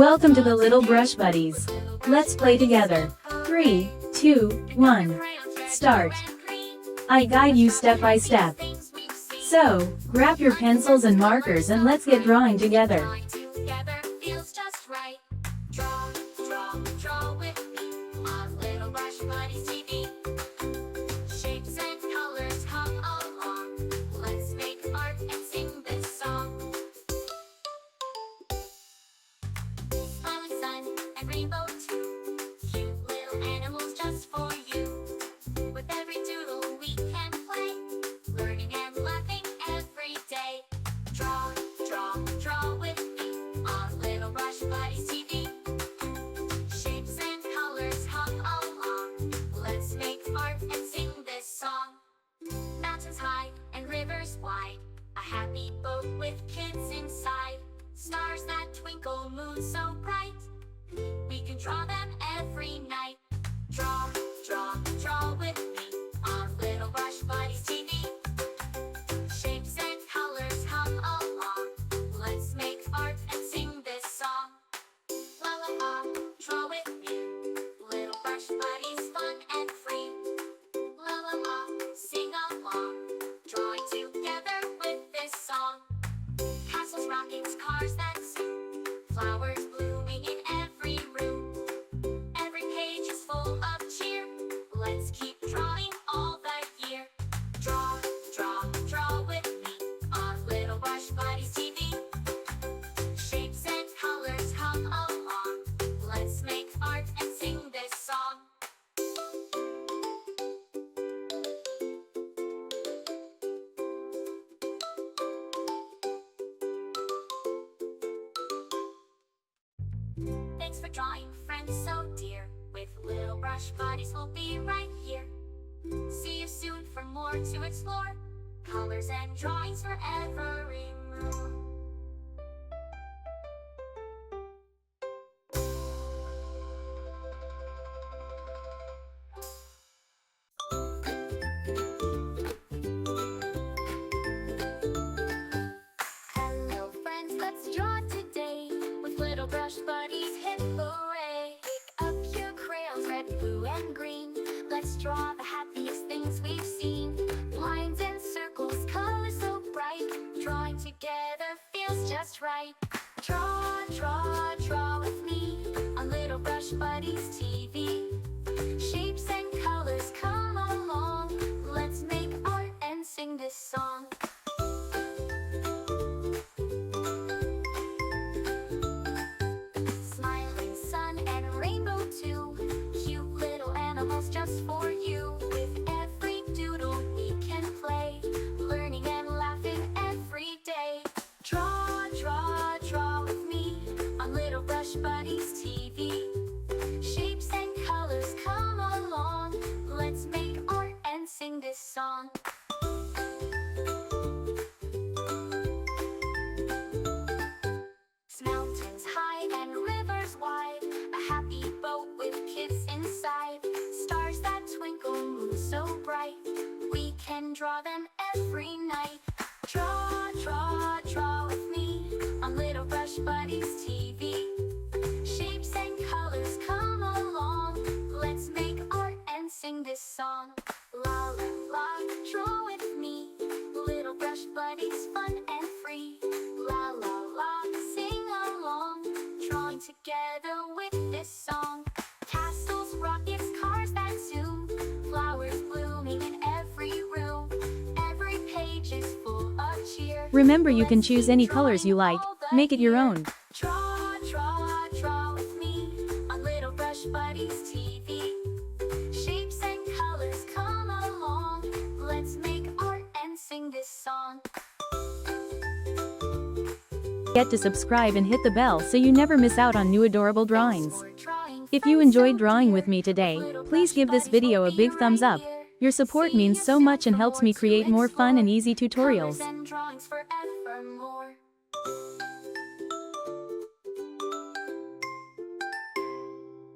Welcome to the Little Brush Buddies. Let's play together. 3, 2, 1. Start. I guide you step by step. So, grab your pencils and markers and let's get drawing together. Rainbow too, cute little animals just for you. With every doodle we can play, learning and laughing every day. Draw, draw, draw with me on Little Brush Buddies TV. Shapes and colors come along, let's make art and sing this song. Mountains high and rivers wide, a happy boat with kids inside. Stars that twinkle, moon so bright, we can draw them every night. Draw, draw, draw with me on Little Brush Buddies TV. Shapes and colors come along, let's make art and sing this song. La la la, draw with me, Little Brush Buddies, fun and free. La la la, sing along, drawing together with this song. Castles, rockets, cars that zoom, flowers blooming in every room. Every page is full of cheer, let's keep drawing all the year. Draw, draw, draw with me on Little Brush Buddies TV. Shapes and colors come along, let's make art and sing this song. Thanks for drawing, friends so dear. With Little Brush Buddies, we'll be right here. See you soon for more to explore. Colors and drawings for every mood. Hello friends, let's draw today. With Little Brush Buddies, hip hooray! Pick up your crayons, red, blue, and green. Let's draw the happiest things we've seen. Lines and circles, colors so bright. Drawing together feels just right. Draw, draw, draw with me on Little Brush Buddies TV. Shapes and colors come along, let's make art and sing this song. Smiling sun and rainbow too, cute little animals just for you. With every doodle we can play, learning and laughing every day. Draw, draw, draw with me on Little Brush Buddies TV. Shapes and colors come along, let's make art and sing this song. Mountains high and rivers wide, a happy boat with kids inside. Stars that twinkle, moon so bright, we can draw them every night. Draw, draw, draw with me on Little Brush Buddies TV. Shapes and colors come along, let's make art and sing this song. La la la, draw with me, Little Brush Buddies, fun and free. La la la, sing along, drawing together with this song. Castles, rockets, cars that zoom, flowers blooming in every room. Every page is full of cheer. Remember, you can choose any colors you like, make it your own. Draw, draw, draw with me on Little Brush Buddies TV. Shapes and colors come along, let's make art and sing this song. Get to subscribe and hit the bell so you never miss out on new adorable drawings. If you enjoyed drawing with me today, please give this video a big thumbs up. Your support means so much and helps me create more fun and easy tutorials. Colors and drawings forevermore.